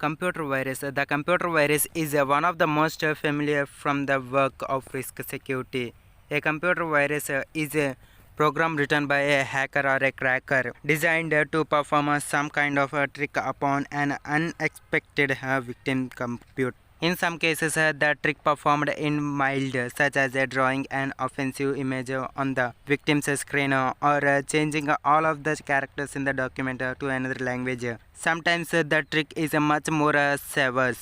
Computer virus. The computer virus is one of the most familiar from the work of risk security. A computer virus is a program written by a hacker or a cracker designed to perform some kind of a trick upon an unexpected victim computer. In some cases, the trick performed in mild, such as drawing an offensive image on the victim's screen or changing all of the characters in the document to another language. Sometimes the trick is much more severe,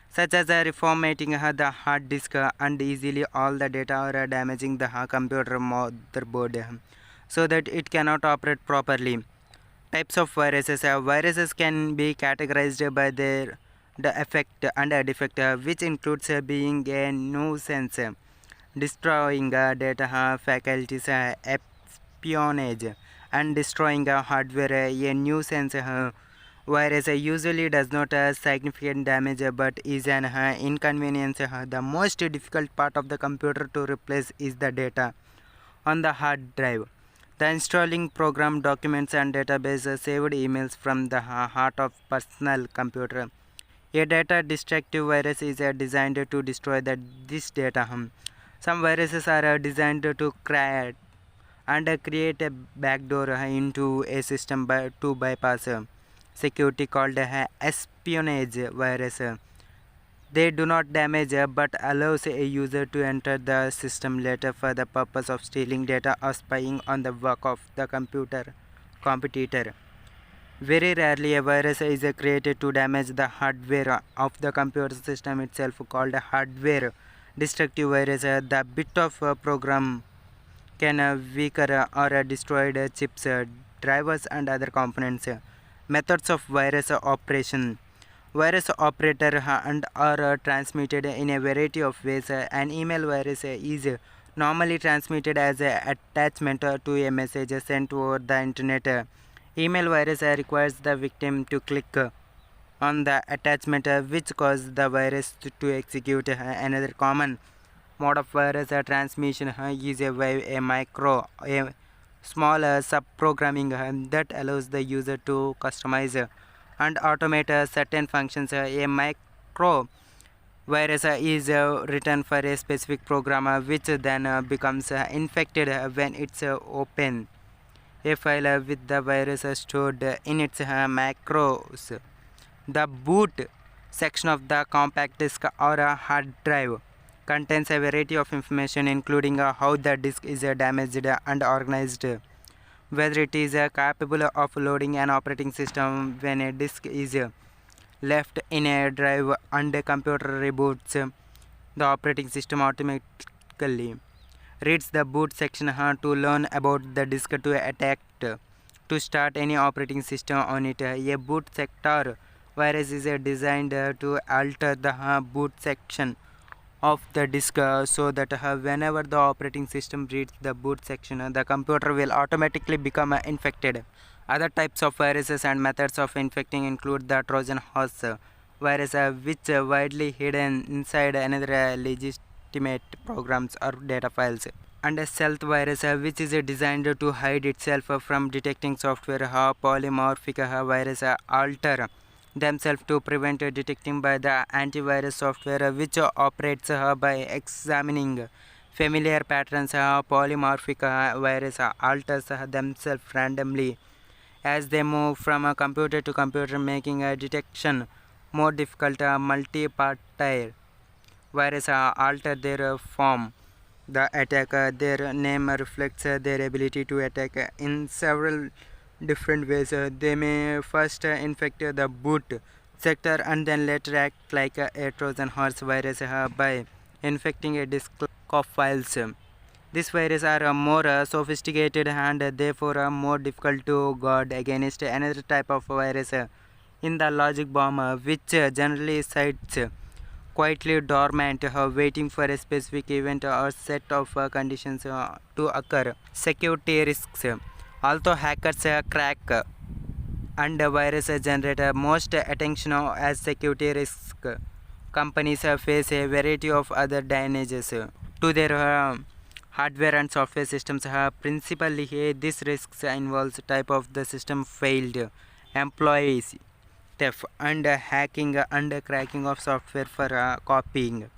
such as reformatting the hard disk and easily all the data or damaging the computer motherboard so that it cannot operate properly. Types of viruses. Viruses can be categorized by their the effect and defect, which includes being a nuisance, destroying data, faculties, espionage, and destroying hardware. A nuisance virus usually does not significant damage but is an inconvenience. The most difficult part of the computer to replace is the data on the hard drive. The installing program documents and database saved emails from the heart of personal computer. A data destructive virus is designed to destroy this data. Some viruses are designed to create create a backdoor into a system to bypass security called espionage virus. They do not damage but allows a user to enter the system later for the purpose of stealing data or spying on the work of the competitor. Very rarely a virus is created to damage the hardware of the computer system itself, called a hardware destructive virus. The bit of program can weaker or destroyed chips, drivers and other components. Methods of virus operation. Virus operator and are transmitted in a variety of ways. An email virus is normally transmitted as an attachment to a message sent over the internet. Email virus requires the victim to click on the attachment which causes the virus to execute. Another common mode of virus transmission is a small subprogramming that allows the user to customize and automate certain functions. A micro virus is written for a specific program which then becomes infected when it's open a file with the virus stored in its macros. The boot section of the compact disk or a hard drive contains a variety of information including how the disk is damaged and organized, whether it is capable of loading an operating system when a disk is left in a drive and a computer reboots. The operating system automatically reads the boot section to learn about the disk to attack to start any operating system on it. A boot sector virus is designed to alter the boot section of the disk so that whenever the operating system reads the boot section, the computer will automatically become infected. Other types of viruses and methods of infecting include the Trojan horse virus, which widely hidden inside another legitimate programs or data files, and a stealth virus which is designed to hide itself from detecting software. Polymorphic virus alter themselves to prevent detecting by the antivirus software which operates by examining familiar patterns. Polymorphic virus alters themselves randomly as they move from a computer to computer, making detection more difficult. Multi-party virus alter their form. The attacker, their name reflects their ability to attack in several different ways. They may first infect the boot sector and then later act like a Trojan horse virus by infecting a disk of files. These viruses are more sophisticated and therefore more difficult to guard against. Another type of virus in the logic bomb, which generally sits quietly dormant, waiting for a specific event or set of conditions to occur. Security risks. Although hackers crack and virus generate most attention as security risks, companies face a variety of other damages to their hardware and software systems. Principally, these risks involves type of the system failed, employees theft and hacking and cracking of software for copying.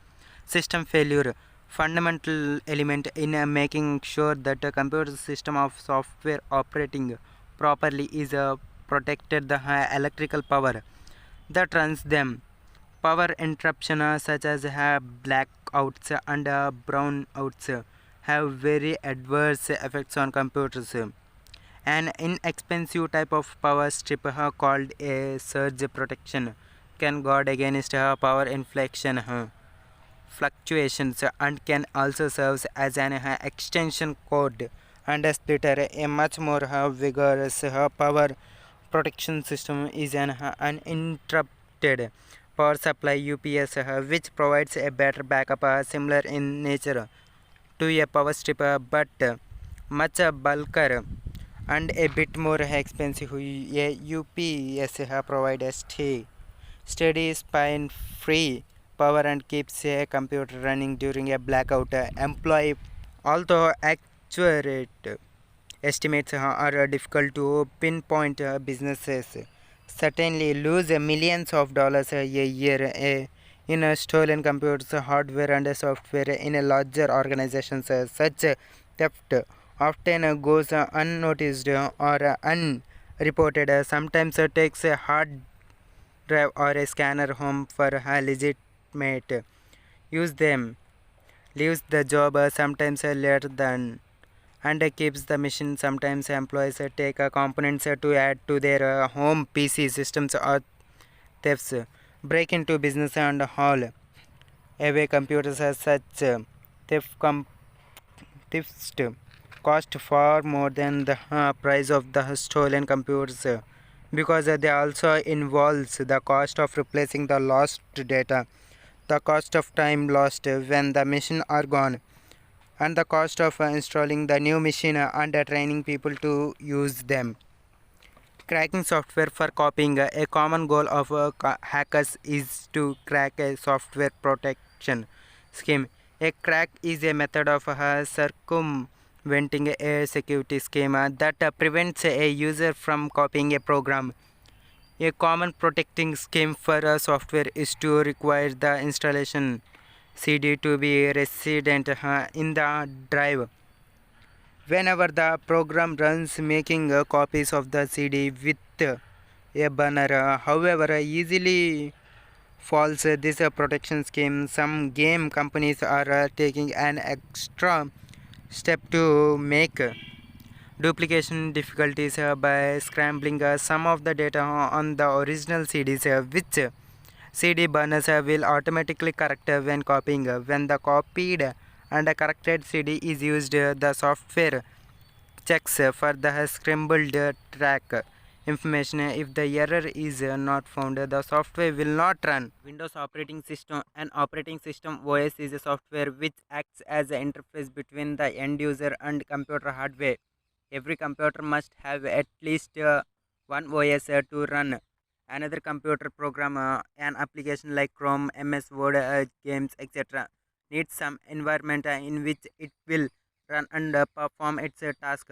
System failure, fundamental element in making sure that a computer system of software operating properly is protected the electrical power that runs them. Power interruption such as blackouts and brownouts have very adverse effects on computers. An inexpensive type of power strip called a surge protection can guard against power inflection fluctuations and can also serve as an extension cord and a splitter. A much more vigorous power protection system is an uninterrupted power supply UPS, which provides a better backup similar in nature to a power strip but much bulkier and a bit more expensive. A UPS provides a steady spine free power and keeps a computer running during a blackout. Employee, although accurate estimates are difficult to pinpoint, businesses certainly lose millions of dollars a year in stolen computers, hardware, and software. In a larger organizations, such theft often goes unnoticed or unreported. Sometimes takes a hard drive or a scanner home for a legitimate use them, leaves the job sometimes later than and keeps the machine. Sometimes employees take components to add to their home PC systems or thefts break into business and haul away computers. As such theft thefts cost far more than the price of the stolen computers because they also involves the cost of replacing the lost data, the cost of time lost when the machine are gone, and the cost of installing the new machine and training people to use them. Cracking software for copying. A common goal of hackers is to crack a software protection scheme. A crack is a method of circumventing a security scheme that prevents a user from copying a program. A common protecting scheme for software is to require the installation CD to be resident in the drive whenever the program runs, making copies of the CD with a burner. However, easily false this protection scheme. Some game companies are taking an extra step to make duplication difficulties by scrambling some of the data on the original CDs, which CD burners will automatically correct when copying. When the copied and corrected CD is used, the software checks for the scrambled track information. If the error is not found, the software will not run. Windows operating system. An operating system OS is a software which acts as an interface between the end user and computer hardware. Every computer must have at least one OS to run another computer program. An application like Chrome, MS Word, games, etc. needs some environment in which it will run and perform its task.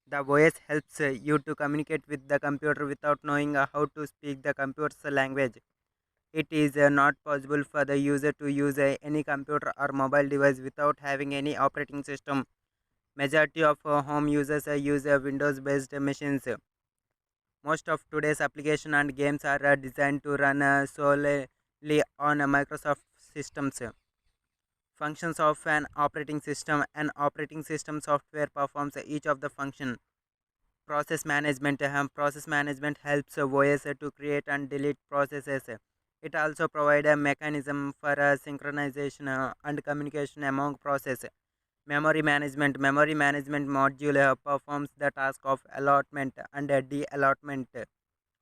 The OS helps you to communicate with the computer without knowing how to speak the computer's language. It is not possible for the user to use any computer or mobile device without having any operating system. Majority of home users use Windows based machines. Most of today's applications and games are designed to run solely on Microsoft systems. Functions of an operating system. An operating system software performs each of the function. Process management. Process management helps OS to create and delete processes. It also provides a mechanism for synchronization and communication among processes. Memory management. Memory management module performs the task of allotment and de-allotment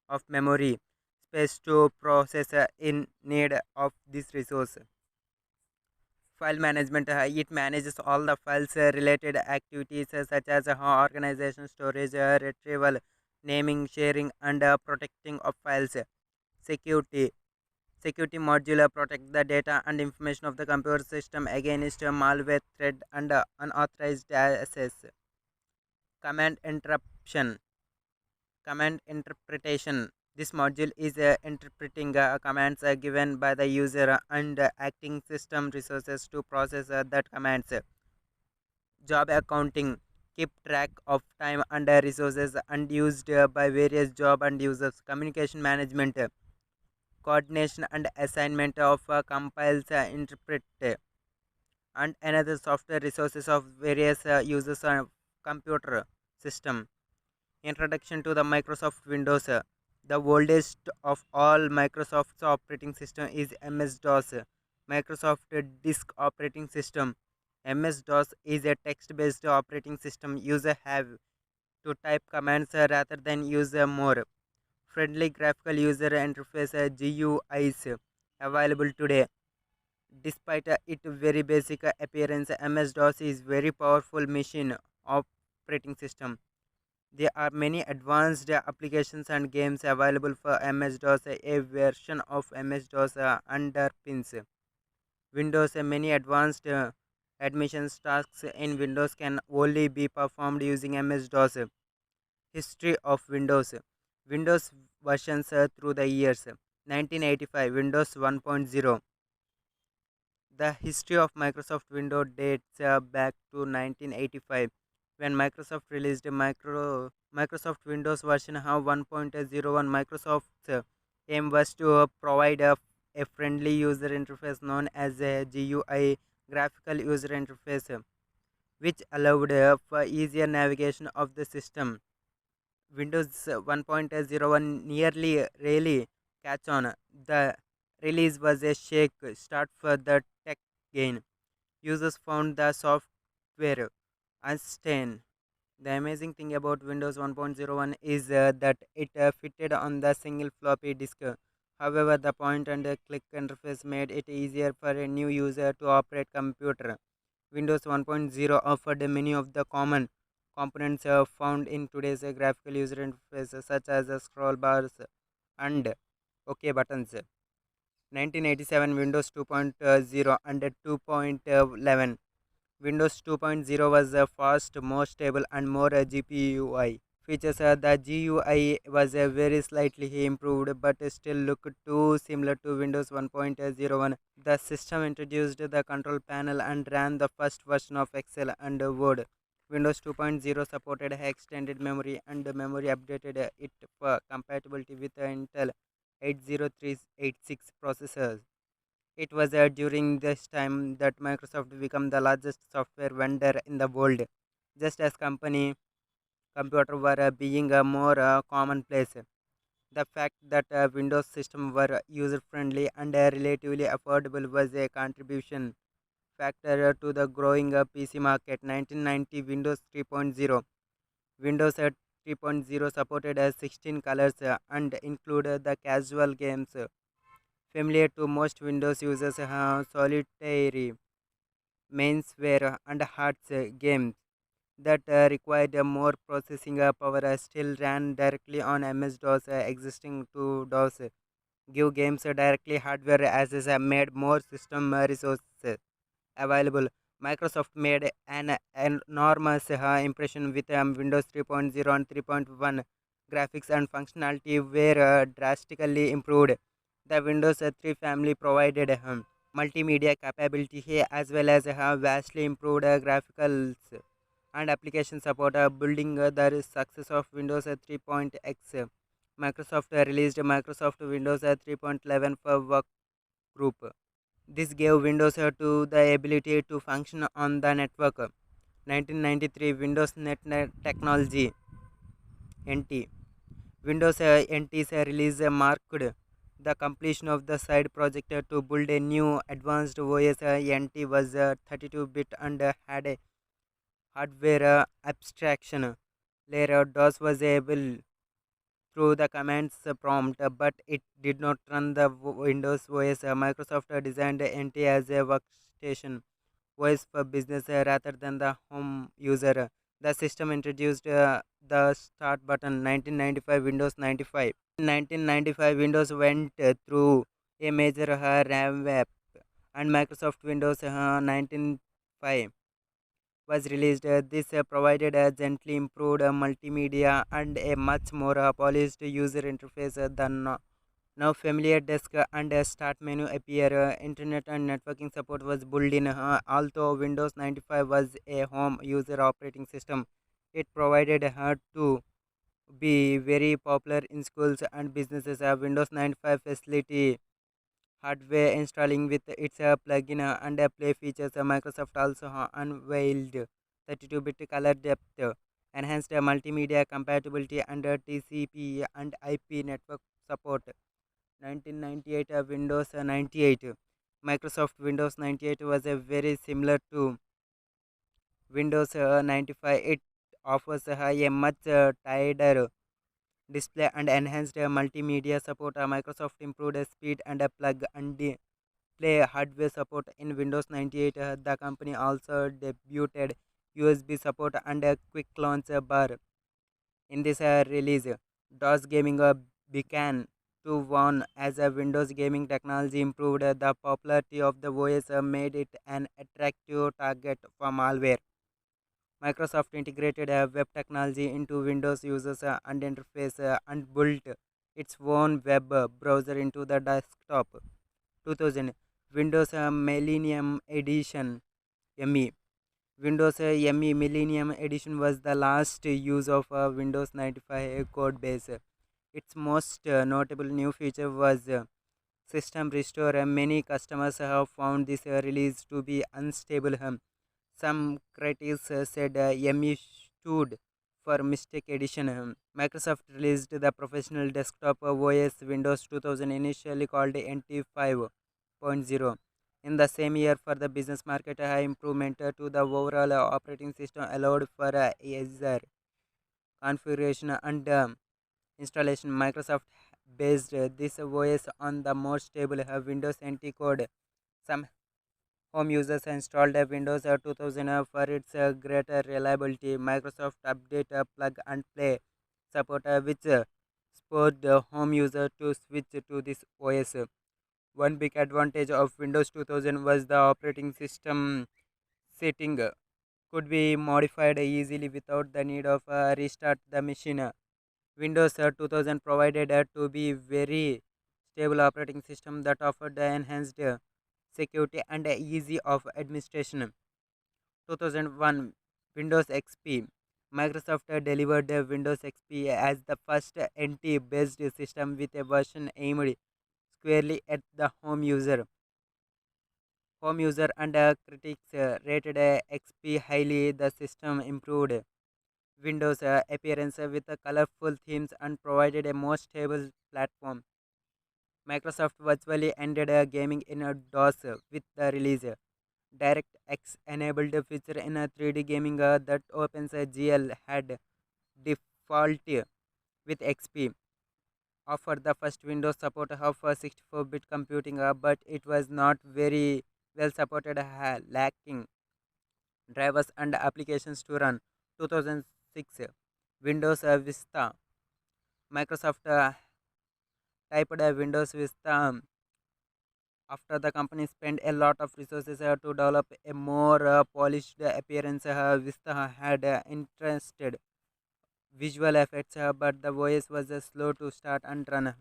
of memory space to process in need of this resource. File management. It manages all the files related activities such as organization, storage, retrieval, naming, sharing, and protecting of files. Security. Security module protect the data and information of the computer system against malware, threat, and unauthorized access. Command interruption. Command interpretation. This module is interpreting commands given by the user and acting system resources to process that commands. Job accounting keep track of time and resources unused by various job and users. Communication management coordination and assignment of compiles interpret and another software resources of various users of computer system. Introduction to the Microsoft Windows. The oldest of all Microsoft's operating system is MS-DOS, Microsoft Disk Operating System. MS-DOS is a text-based operating system. Users have to type commands rather than use more friendly graphical user interface GUIs available today. Despite its very basic appearance, MS-DOS is very powerful machine operating system. There are many advanced applications and games available for MS-DOS. A version of MS-DOS underpins Windows. Many advanced admissions tasks in Windows can only be performed using MS-DOS. History of Windows. Windows versions through the years. 1985 Windows 1.0. The history of Microsoft Windows dates back to 1985 when Microsoft released Microsoft Windows version 1.01. Microsoft's aim was to provide a friendly user interface known as a GUI, graphical user interface, which allowed for easier navigation of the system. Windows 1.01 nearly rarely catch on. The release was a shake start for the tech gain. Users found the software unstable. The amazing thing about Windows 1.01 is that it fitted on the single floppy disk. However, the point and click interface made it easier for a new user to operate computer. Windows 1.0 offered many of the common components found in today's graphical user interface, such as scroll bars and OK buttons. 1987 Windows 2.0 and 2.11. Windows 2.0 was fast, more stable, and more GUI features. The GUI was very slightly improved, but still looked too similar to Windows 1.01. The system introduced the control panel and ran the first version of Excel and Word. Windows 2.0 supported extended memory and memory updated it for compatibility with Intel 80386 processors. It was during this time that Microsoft became the largest software vendor in the world, just as company computer were being a more commonplace. The fact that Windows systems were user friendly and relatively affordable was a contribution factor to the growing PC market. 1990 Windows 3.0. Windows 3.0 supported 16 colors and included the casual games familiar to most Windows users. Solitary, Mainsware, and Hearts games that required more processing power still ran directly on MS-DOS. Existing to DOS give games directly hardware as is made more system resources available. Microsoft made an enormous impression with Windows 3.0 and 3.1. Graphics and functionality were drastically improved. The Windows 3 family provided multimedia capability here as well as vastly improved graphics and application support, building the success of Windows 3.x. Microsoft released Microsoft Windows 3.11 for work group. This gave Windows to the ability to function on the network. 1993 Windows Net Technology NT. Windows NT's release marked the completion of the side project to build a new advanced OS. NT was 32-bit and had a hardware abstraction layer. DOS was able through the commands prompt, but it did not run the Windows OS. Microsoft designed NT as a workstation OS for business rather than the home user. The system introduced the start button. 1995 Windows 95. In 1995 Windows went through a major revamp and Microsoft Windows 1995 was released. This provided a gently improved multimedia and a much more polished user interface than now familiar desk and a start menu appear. Internet and networking support was built in. Although Windows 95 was a home user operating system, it provided her to be very popular in schools and businesses. Windows 95 facility hardware installing with its plugin and play features. Microsoft also unveiled 32-bit color depth, enhanced multimedia compatibility, and TCP and IP network support. 1998 Windows 98. Microsoft Windows 98 was very similar to Windows 95. It offers a much tighter display and enhanced multimedia support. Microsoft improved speed and plug and play hardware support in Windows 98. The company also debuted USB support and a quick launch bar. In this release, DOS gaming began to warn as a Windows gaming technology improved. The popularity of the OS made it an attractive target for malware. Microsoft integrated web technology into Windows users and interface and built its own web browser into the desktop. 2000 Windows Millennium Edition ME. Windows ME Millennium Edition was the last use of Windows 95 code base. Its most notable new feature was system restore. Many customers have found this release to be unstable. Some critics said ME stood for mistake edition. Microsoft released the professional desktop OS Windows 2000, initially called NT 5.0. In the same year, for the business market, a high improvement to the overall operating system allowed for easier configuration and installation. Microsoft based this OS on the more stable Windows NT code. Some home users installed Windows 2000 for its greater reliability. Microsoft update plug and play support, which spurred home user to switch to this OS. One big advantage of Windows 2000 was the operating system setting could be modified easily without the need of restart the machine. Windows 2000 provided to be very stable operating system that offered enhanced security and easy of administration. 2001 Windows XP. Microsoft delivered Windows XP as the first NT-based system with a version aimed squarely at the home user. Home user and critics rated XP highly. The system improved Windows appearance with colorful themes and provided a more stable platform. Microsoft virtually ended gaming in DOS with the release. DirectX enabled a feature in 3D gaming that opens GL had default with XP. Offered the first Windows support of 64-bit computing, but it was not very well supported, lacking drivers and applications to run. 2006 Windows Vista. Microsoft typed Windows Vista after the company spent a lot of resources to develop a more polished appearance. Vista had interested visual effects, but the OS was slow to start and run.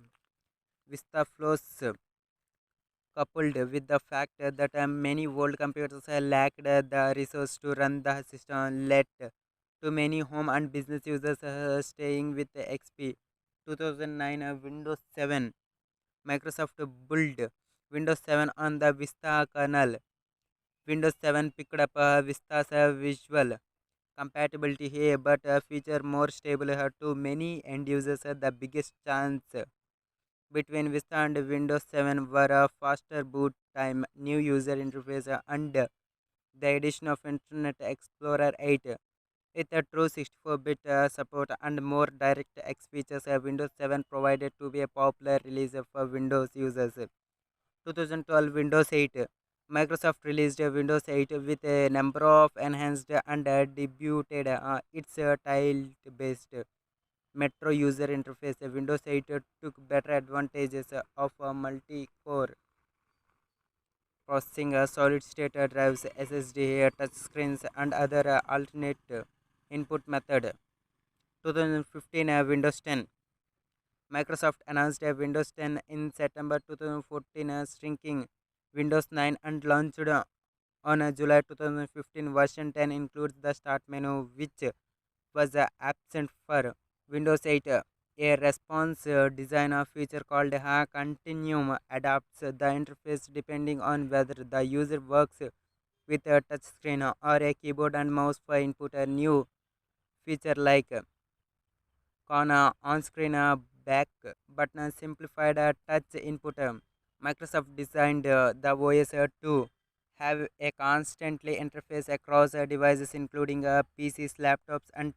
Vista flows coupled with the fact that many old computers lacked the resource to run the system led to many home and business users staying with XP. 2009 Windows 7. Microsoft built Windows 7 on the Vista kernel. Windows 7 picked up Vista's visual compatibility here, but feature more stable to many end users. The biggest chance between Vista and Windows 7 were a faster boot time, new user interface, and the addition of Internet Explorer 8. With a true 64-bit support and more DirectX features, Windows 7 provided to be a popular release for Windows users. 2012 Windows 8. Microsoft released Windows 8 with a number of enhanced and debuted its tile-based Metro user interface. Windows 8 took better advantages of multi-core processing, solid-state drives, SSD, touchscreens, and other alternate input method. 2015 Windows 10. Microsoft announced a Windows 10 in September 2014, shrinking Windows 9 and launched on July 2015. Version 10 includes the Start menu, which was absent for Windows 8. A response design feature called Continuum adapts the interface depending on whether the user works with a touchscreen or a keyboard and mouse for input. A new feature like on-screen back button simplified touch input. Microsoft designed the OS to have a constantly interface across devices including PCs, laptops, and